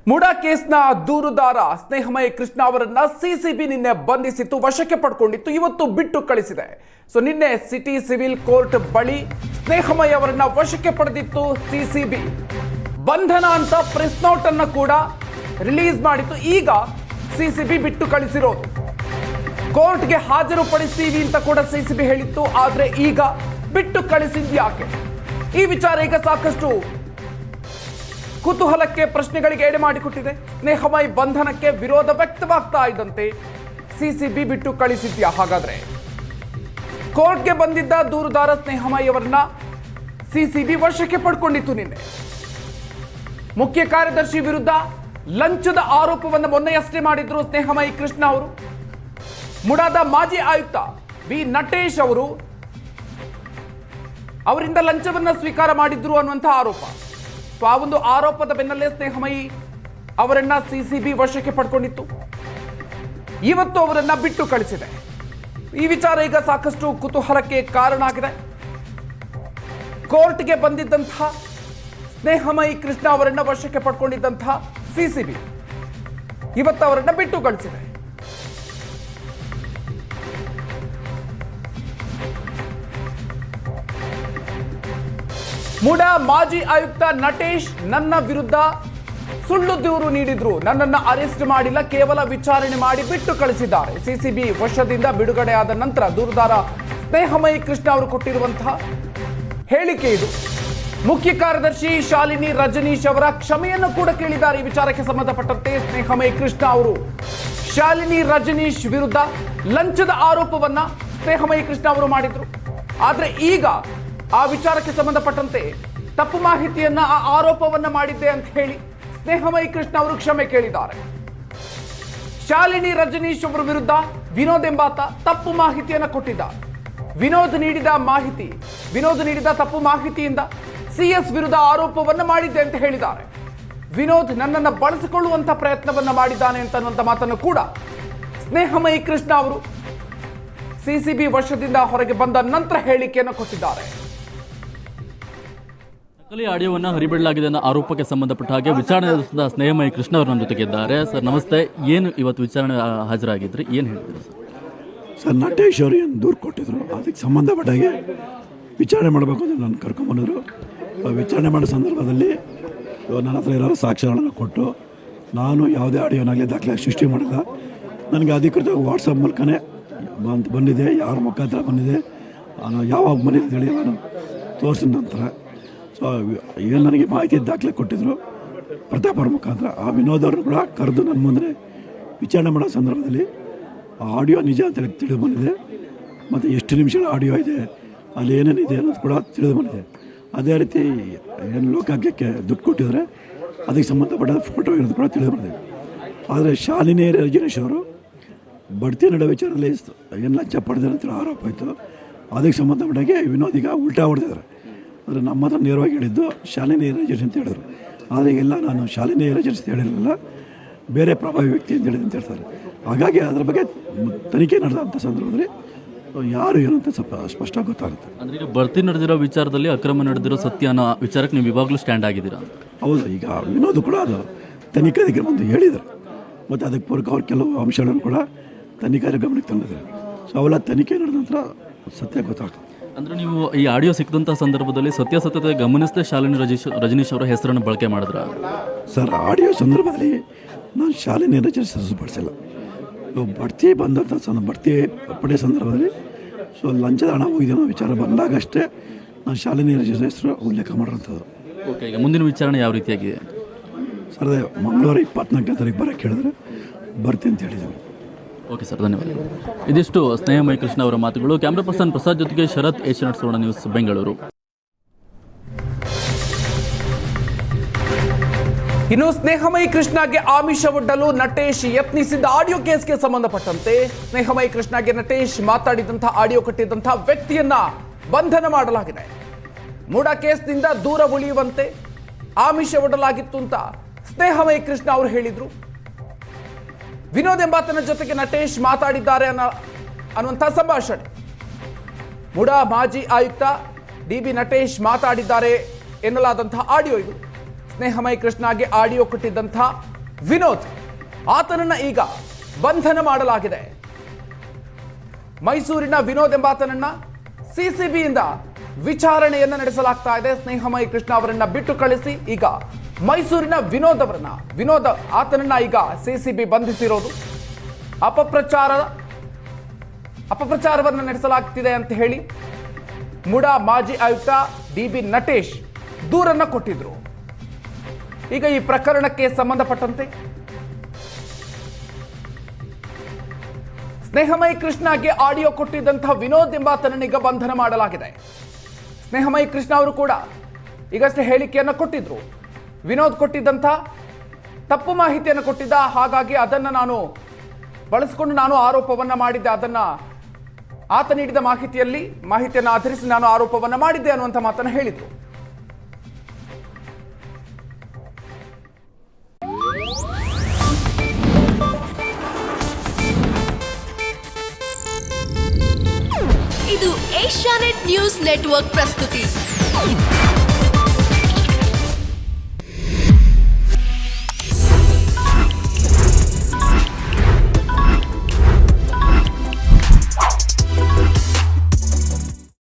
ಮುಡಾ ಕೇಸ್ನ ದೂರುದಾರ ಸ್ನೇಹಮಯಿ ಕೃಷ್ಣ ಅವರನ್ನ ಸಿಸಿಬಿ ನಿನ್ನೆ ಬಂಧಿಸಿತ್ತು, ವಶಕ್ಕೆ ಪಡ್ಕೊಂಡಿತ್ತು, ಇವತ್ತು ಬಿಟ್ಟು ಕಳಿಸಿದೆ. ಸೊ ನಿನ್ನೆ ಸಿಟಿ ಸಿವಿಲ್ ಕೋರ್ಟ್ ಬಳಿ ಸ್ನೇಹಮಯಿ ಅವರನ್ನ ವಶಕ್ಕೆ ಪಡೆದಿತ್ತು ಸಿಸಿಬಿ. ಬಂಧನ ಅಂತ ಪ್ರೆಸ್ ನೋಟ್ ಅನ್ನ ಕೂಡ ರಿಲೀಸ್ ಮಾಡಿತ್ತು. ಈಗ ಸಿಸಿಬಿ ಬಿಟ್ಟು ಕಳಿಸಿರೋದು. ಕೋರ್ಟ್ಗೆ ಹಾಜರುಪಡಿಸ್ತೀವಿ ಅಂತ ಕೂಡ ಸಿಸಿಬಿ ಹೇಳಿತ್ತು. ಆದ್ರೆ ಈಗ ಬಿಟ್ಟು ಕಳಿಸಿದ್ಯಾಕೆ? ಈ ವಿಚಾರ ಈಗ ಸಾಕಷ್ಟು ಕುತೂಹಲಕ್ಕೆ, ಪ್ರಶ್ನೆಗಳಿಗೆ ಎಡೆ ಮಾಡಿಕೊಟ್ಟಿದೆ. ಸ್ನೇಹಮಯಿ ಬಂಧನಕ್ಕೆ ವಿರೋಧ ವ್ಯಕ್ತವಾಗ್ತಾ ಇದ್ದಂತೆ ಸಿಸಿಬಿ ಬಿಟ್ಟು ಕಳಿಸಿದ್ಯಾ? ಹಾಗಾದ್ರೆ ಕೋರ್ಟ್ಗೆ ಬಂದಿದ್ದ ದೂರುದಾರ ಸ್ನೇಹಮಯಿ ಅವರನ್ನ ಸಿಸಿಬಿ ವಶಕ್ಕೆ ಪಡ್ಕೊಂಡಿತ್ತು. ನಿನ್ನೆ ಮುಖ್ಯ ಕಾರ್ಯದರ್ಶಿ ವಿರುದ್ಧ ಲಂಚದ ಆರೋಪವನ್ನು ಮೊನ್ನೆಯಷ್ಟೇ ಮಾಡಿದ್ರು ಸ್ನೇಹಮಯಿ ಕೃಷ್ಣ ಅವರು. ಮುಡಾದ ಮಾಜಿ ಆಯುಕ್ತ ಬಿ ನಟೇಶ್ ಅವರು ಅವರಿಂದ ಲಂಚವನ್ನ ಸ್ವೀಕಾರ ಮಾಡಿದ್ರು ಅನ್ನುವಂಥ ಆರೋಪ. ಸೊ ಆ ಒಂದು ಆರೋಪದ ಬೆನ್ನಲ್ಲೇ ಸ್ನೇಹಮಯಿ ಅವರನ್ನ ಸಿಸಿಬಿ ವಶಕ್ಕೆ ಪಡ್ಕೊಂಡಿತ್ತು. ಇವತ್ತು ಅವರನ್ನ ಬಿಟ್ಟು ಕಳಿಸಿದೆ. ಈ ವಿಚಾರ ಈಗ ಸಾಕಷ್ಟು ಕುತೂಹಲಕ್ಕೆ ಕಾರಣ ಆಗಿದೆ. ಕೋರ್ಟ್ಗೆ ಬಂದಿದ್ದಂತಹ ಸ್ನೇಹಮಯಿ ಕೃಷ್ಣ ಅವರನ್ನ ವಶಕ್ಕೆ ಪಡ್ಕೊಂಡಿದ್ದಂತಹ ಸಿಸಿಬಿ ಇವತ್ತು ಅವರನ್ನ ಬಿಟ್ಟು ಕಳಿಸಿದೆ. ಮುಡಾ ಮಾಜಿ ಆಯುಕ್ತ ನಟೇಶ್ ನನ್ನ ವಿರುದ್ಧ ಸುಳ್ಳು ದೂರು ನೀಡಿದ್ರು, ನನ್ನನ್ನು ಅರೆಸ್ಟ್ ಮಾಡಿಲ್ಲ, ಕೇವಲ ವಿಚಾರಣೆ ಮಾಡಿ ಬಿಟ್ಟು ಕಳಿಸಿದ್ದಾರೆ. ಸಿಸಿಬಿ ವಶದಿಂದ ಬಿಡುಗಡೆಯಾದ ನಂತರ ದೂರುದಾರ ಸ್ನೇಹಮಯಿ ಕೃಷ್ಣ ಅವರು ಕೊಟ್ಟಿರುವಂತಹ ಹೇಳಿಕೆ ಇದು. ಮುಖ್ಯ ಕಾರ್ಯದರ್ಶಿ ಶಾಲಿನಿ ರಜನೀಶ್ ಅವರ ಕ್ಷಮೆಯನ್ನು ಕೂಡ ಕೇಳಿದ್ದಾರೆ. ಈ ವಿಚಾರಕ್ಕೆ ಸಂಬಂಧಪಟ್ಟಂತೆ ಸ್ನೇಹಮಯಿ ಕೃಷ್ಣ ಅವರು ಶಾಲಿನಿ ರಜನೀಶ್ ವಿರುದ್ಧ ಲಂಚದ ಆರೋಪವನ್ನ ಸ್ನೇಹಮಯಿ ಕೃಷ್ಣ ಅವರು ಮಾಡಿದ್ರು. ಆದ್ರೆ ಈಗ ಆ ವಿಚಾರಕ್ಕೆ ಸಂಬಂಧಪಟ್ಟಂತೆ ತಪ್ಪು ಮಾಹಿತಿಯನ್ನ, ಆ ಆರೋಪವನ್ನ ಮಾಡಿದ್ದೆ ಅಂತ ಹೇಳಿ ಸ್ನೇಹಮಯಿ ಕೃಷ್ಣ ಅವರು ಕ್ಷಮೆ ಕೇಳಿದ್ದಾರೆ. ಶಾಲಿನಿ ರಜನೀಶ್ ಅವರ ವಿರುದ್ಧ ವಿನೋದ್ ಎಂಬಾತ ತಪ್ಪು ಮಾಹಿತಿಯನ್ನ ಕೊಟ್ಟಿದ್ದಾರೆ. ವಿನೋದ್ ನೀಡಿದ ತಪ್ಪು ಮಾಹಿತಿಯಿಂದ ಸಿಎಸ್ ವಿರುದ್ಧ ಆರೋಪವನ್ನ ಮಾಡಿದ್ದೆ ಅಂತ ಹೇಳಿದ್ದಾರೆ. ವಿನೋದ್ ನನ್ನನ್ನು ಬಳಸಿಕೊಳ್ಳುವಂತ ಪ್ರಯತ್ನವನ್ನ ಮಾಡಿದ್ದಾನೆ ಅಂತನ್ನುವಂತ ಮಾತನ್ನು ಕೂಡ ಸ್ನೇಹಮಯಿ ಕೃಷ್ಣ ಅವರು ಸಿಸಿಬಿ ವಶದಿಂದ ಹೊರಗೆ ಬಂದ ನಂತರ ಹೇಳಿಕೆಯನ್ನು ಕೊಟ್ಟಿದ್ದಾರೆ. ನಕಲಿ ಆಡಿಯೋವನ್ನು ಹರಿಬಿಡಲಾಗಿದೆ ಅನ್ನೋ ಆರೋಪಕ್ಕೆ ಸಂಬಂಧಪಟ್ಟ ಹಾಗೆ ವಿಚಾರಣೆ ನಡೆಸಿದ ಸ್ನೇಹಮಯಿ ಕೃಷ್ಣ ಅವರು ನಮ್ಮ ಜೊತೆಗಿದ್ದಾರೆ. ಸರ್ ನಮಸ್ತೆ. ಏನು ಇವತ್ತು ವಿಚಾರಣೆ ಹಾಜರಾಗಿದ್ರಿ, ಏನು ಹೇಳ್ತೀರಿ ಸರ್? ನಟೇಶ್ ಅವರು ಏನು ದೂರು ಕೊಟ್ಟಿದ್ರು, ಅದಕ್ಕೆ ಸಂಬಂಧಪಟ್ಟ ಹಾಗೆ ವಿಚಾರಣೆ ಮಾಡಬೇಕು ಅಂತ ನಾನು ಕರ್ಕೊಂಬಂದರು. ವಿಚಾರಣೆ ಮಾಡೋ ಸಂದರ್ಭದಲ್ಲಿ ನನ್ನ ಹತ್ರ ಇರೋ ಸಾಕ್ಷ್ಯಗಳನ್ನು ಕೊಟ್ಟು, ನಾನು ಯಾವುದೇ ಆಡಿಯೋನಾಗಲಿ ದಾಖಲೆ ಸೃಷ್ಟಿ ಮಾಡಿಲ್ಲ. ನನಗೆ ಅಧಿಕೃತ ವಾಟ್ಸಪ್ ಮೂಲಕನೇ ಬಂದಿದೆ, ಯಾರ ಮುಖಾಂತರ ಬಂದಿದೆ, ಯಾವಾಗ ಬಂದಿದೆ ಹೇಳಿ ನಾನು ತೋರಿಸಿದ ನಂತರ ಸೊ ಏನು ನನಗೆ ಮಾಹಿತಿ ದಾಖಲೆ ಕೊಟ್ಟಿದ್ದರು ಪ್ರತಾಪ್ ಅವ್ರ ಮುಖಾಂತರ. ಆ ವಿನೋದ್ ಅವ್ರನ್ನ ಕೂಡ ಕರೆದು ನನ್ನ ಮುಂದೆ ವಿಚಾರಣೆ ಮಾಡೋ ಸಂದರ್ಭದಲ್ಲಿ ಆ ಆಡಿಯೋ ನಿಜ ಅಂತ ತಿಳಿದು ಬಂದಿದೆ. ಮತ್ತು ಎಷ್ಟು ನಿಮಿಷಗಳ ಆಡಿಯೋ ಇದೆ, ಅಲ್ಲಿ ಏನೇನಿದೆ ಅನ್ನೋದು ಕೂಡ ತಿಳಿದು ಬಂದಿದೆ. ಅದೇ ರೀತಿ ಏನು ಲೋಕಾಗ್ಯಕ್ಕೆ ದುಡ್ಡು ಕೊಟ್ಟಿದ್ದಾರೆ, ಅದಕ್ಕೆ ಸಂಬಂಧಪಟ್ಟ ಫೋಟೋ ಇರೋದು ಕೂಡ ತಿಳಿದು ಬಂದಿದೆ. ಆದರೆ ಶಾಲಿನಿ ರಜನೀಶ್ ಅವರು ಬಡ್ತಿ ನಡುವೆ ವಿಚಾರದಲ್ಲಿ ಏನು ಲಂಚ ಪಡೆದ ಅಂತೇಳಿ ಆರೋಪ ಆಯಿತು. ಅದಕ್ಕೆ ಸಂಬಂಧಪಟ್ಟಾಗೆ ವಿನೋದ್ ಈಗ ಉಲ್ಟಾ ಹೊಡೆದಿದ್ದಾರೆ. ಆದರೆ ನಮ್ಮ ಹತ್ರ ನೇರವಾಗಿ ಹೇಳಿದ್ದು ಶಾಲಿನಿ ರಜನೀಶ್ ಅಂತ ಹೇಳಿದ್ರು. ಆದರೆ ಎಲ್ಲ ನಾನು ಶಾಲಿನಿ ರಜನೀಶ್ ಅಂತ ಹೇಳಿರಲಿಲ್ಲ, ಬೇರೆ ಪ್ರಭಾವಿ ವ್ಯಕ್ತಿ ಅಂತ ಹೇಳಿದೆ ಅಂತ ಹೇಳ್ತಾರೆ. ಹಾಗಾಗಿ ಅದರ ಬಗ್ಗೆ ತನಿಖೆ ನಡೆದಂಥ ಸಂದರ್ಭದಲ್ಲಿ ಯಾರು ಏನು ಅಂತ ಸ್ವಲ್ಪ ಸ್ಪಷ್ಟ ಗೊತ್ತಾಗುತ್ತೆ. ಅಂದರೆ ಈಗ ಬಡ್ತಿ ನಡೆದಿರೋ ವಿಚಾರದಲ್ಲಿ ಅಕ್ರಮ ನಡೆದಿರೋ ಸತ್ಯ ಅನ್ನೋ ವಿಚಾರಕ್ಕೆ ನೀವು ಇವಾಗಲೂ ಸ್ಟ್ಯಾಂಡ್ ಆಗಿದ್ದೀರಾ? ಹೌದು. ಈಗ ವಿನೋದ್ ಕೂಡ ಅದು ತನಿಖಾಧಿಕಾರಿ ಬಂದು ಹೇಳಿದ್ದಾರೆ. ಮತ್ತು ಅದಕ್ಕೆ ಪೂರಕ ಅವ್ರು ಕೆಲವು ಅಂಶಗಳನ್ನು ಕೂಡ ತನಿಖಾಧಿಕಾರಿ ಗಮನಕ್ಕೆ ತಂದಿದ್ದಾರೆ. ಸೊ ಅವೆಲ್ಲ ತನಿಖೆ ನಡೆದ ನಂತರ ಸತ್ಯ ಗೊತ್ತಾಗ್ತದೆ. ಅಂದರೆ ನೀವು ಈ ಆಡಿಯೋ ಸಿಕ್ಕಿದಂಥ ಸಂದರ್ಭದಲ್ಲಿ ಸತ್ಯಾಸತ್ಯತೆ ಗಮನಿಸದೆ ಶಾಲಿನಿ ರಜನೀಶ್ ಅವರ ಹೆಸರನ್ನು ಬಳಕೆ ಮಾಡಿದ್ರ? ಸರ್, ಆಡಿಯೋ ಸಂದರ್ಭದಲ್ಲಿ ನಾನು ಶಾಲಿನಿ ರಜನೀಶ್ ಹೆಸರು ಬಳಸಿಲ್ಲ. ಬಡ್ತಿ ಬಂದಂಥ ಬಡ್ತಿ ಪಡೆಯೋ ಸಂದರ್ಭದಲ್ಲಿ ಸೊ ಲಂಚದ ಹಣ ಹೋಗಿದೆ ಅನ್ನೋ ವಿಚಾರ ಬಂದಾಗಷ್ಟೇ ನಾನು ಶಾಲಿನಿ ರಜನೀಶ್ ಹೆಸರು ಉಲ್ಲೇಖ ಮಾಡಿರೋಂಥದ್ದು. ಓಕೆ, ಈಗ ಮುಂದಿನ ವಿಚಾರಣೆ ಯಾವ ರೀತಿಯಾಗಿದೆ ಸರ್? ಅದೇ ಮಂಗಳವಾರ 24ನೇ ತಾರೀಕು ಬರೋಕ್ಕೆ ಹೇಳಿದ್ರೆ ಬರ್ತೀನಿ ಅಂತ ಹೇಳಿದ್ದೀನಿ. ಓಕೆ ಸರ್, ಧನ್ಯವಾದ. ಇದಿಷ್ಟು ಸ್ನೇಹಮಯಿ ಕೃಷ್ಣ ಅವರ ಮಾತುಗಳು. ಕ್ಯಾಮ್ರಾ ಪರ್ಸನ್ ಪ್ರಸಾದ್ ಜೊತೆಗೆ ಶರತ್, ಏಷ್ಯಾನೆಟ್ ಸುವರ್ಣ ನ್ಯೂಸ್, ಬೆಂಗಳೂರು. ಇನ್ನು ಸ್ನೇಹಮಯಿ ಕೃಷ್ಣಗೆ ಆಮಿಷವೊಡ್ಡಲು ನಟೇಶ್ ಯತ್ನಿಸಿದ್ದ ಆಡಿಯೋ ಕೇಸ್ಗೆ ಸಂಬಂಧಪಟ್ಟಂತೆ ಸ್ನೇಹಮಯಿ ಕೃಷ್ಣಗೆ ನಟೇಶ್ ಮಾತಾಡಿದಂತಹ ಆಡಿಯೋ ಕಟ್ಟಿದಂತಹ ವ್ಯಕ್ತಿಯನ್ನ ಬಂಧನ ಮಾಡಲಾಗಿದೆ. ಮುಡಾ ಕೇಸ್ನಿಂದ ದೂರ ಉಳಿಯುವಂತೆ ಆಮಿಷವೊಡ್ಡಲಾಗಿತ್ತು ಅಂತ ಸ್ನೇಹಮಯಿ ಕೃಷ್ಣ ಅವರು ಹೇಳಿದ್ರು. ವಿನೋದ್ ಎಂಬಾತನ ಜೊತೆಗೆ ನಟೇಶ್ ಮಾತಾಡಿದ್ದಾರೆ ಅನ್ನುವಂಥ ಸಂಭಾಷಣೆ. ಮುಡಾ ಮಾಜಿ ಆಯುಕ್ತ ಡಿ ಬಿ ನಟೇಶ್ ಮಾತಾಡಿದ್ದಾರೆ ಎನ್ನಲಾದಂತಹ ಆಡಿಯೋ ಇದು. ಸ್ನೇಹಮಯಿ ಕೃಷ್ಣಗೆ ಆಡಿಯೋ ಕೊಟ್ಟಿದ್ದಂಥ ವಿನೋದ್, ಆತನನ್ನ ಈಗ ಬಂಧನ ಮಾಡಲಾಗಿದೆ. ಮೈಸೂರಿನ ವಿನೋದ್ ಎಂಬಾತನನ್ನ ಸಿಸಿಬಿಯಿಂದ ವಿಚಾರಣೆಯನ್ನ ನಡೆಸಲಾಗ್ತಾ ಇದೆ. ಸ್ನೇಹಮಯಿ ಕೃಷ್ಣ ಅವರನ್ನ ಬಿಟ್ಟು ಕಳಿಸಿ ಈಗ ಮೈಸೂರಿನ ವಿನೋದ್ ಆತನನ್ನ ಈಗ ಸಿಸಿಬಿ ಬಂಧಿಸಿರೋದು. ಅಪಪ್ರಚಾರವನ್ನು ನಡೆಸಲಾಗ್ತಿದೆ ಅಂತ ಹೇಳಿ ಮುಡಾ ಮಾಜಿ ಆಯುಕ್ತ DB ನಟೇಶ್ ದೂರನ್ನ ಕೊಟ್ಟಿದ್ರು. ಈಗ ಈ ಪ್ರಕರಣಕ್ಕೆ ಸಂಬಂಧಪಟ್ಟಂತೆ ಸ್ನೇಹಮಯಿ ಕೃಷ್ಣಗೆ ಆಡಿಯೋ ಕೊಟ್ಟಿದ್ದಂತಹ ವಿನೋದ್ ಎಂಬಾತನನ್ನೀಗ ಬಂಧನ ಮಾಡಲಾಗಿದೆ. ಸ್ನೇಹಮಯಿ ಕೃಷ್ಣ ಅವರು ಕೂಡ ಈಗಷ್ಟೇ ಹೇಳಿಕೆಯನ್ನು ಕೊಟ್ಟಿದ್ರು. ವಿನೋದ್ ಕೊಟ್ಟಿದ್ದಂಥ ತಪ್ಪು ಮಾಹಿತಿಯನ್ನು ಕೊಟ್ಟಿದ್ದ, ಹಾಗಾಗಿ ಅದನ್ನು ನಾನು ಬಳಸಿಕೊಂಡು ನಾನು ಆರೋಪವನ್ನು ಮಾಡಿದ್ದೆ, ಆತ ನೀಡಿದ ಮಾಹಿತಿಯನ್ನು ಆಧರಿಸಿ ನಾನು ಆರೋಪವನ್ನು ಮಾಡಿದ್ದೆ ಅನ್ನುವಂಥ ಮಾತನ್ನು ಹೇಳಿದ್ರು. ಇದು ಏಷ್ಯಾನೆಟ್ ನ್ಯೂಸ್ ನೆಟ್ವರ್ಕ್ ಪ್ರಸ್ತುತಿ.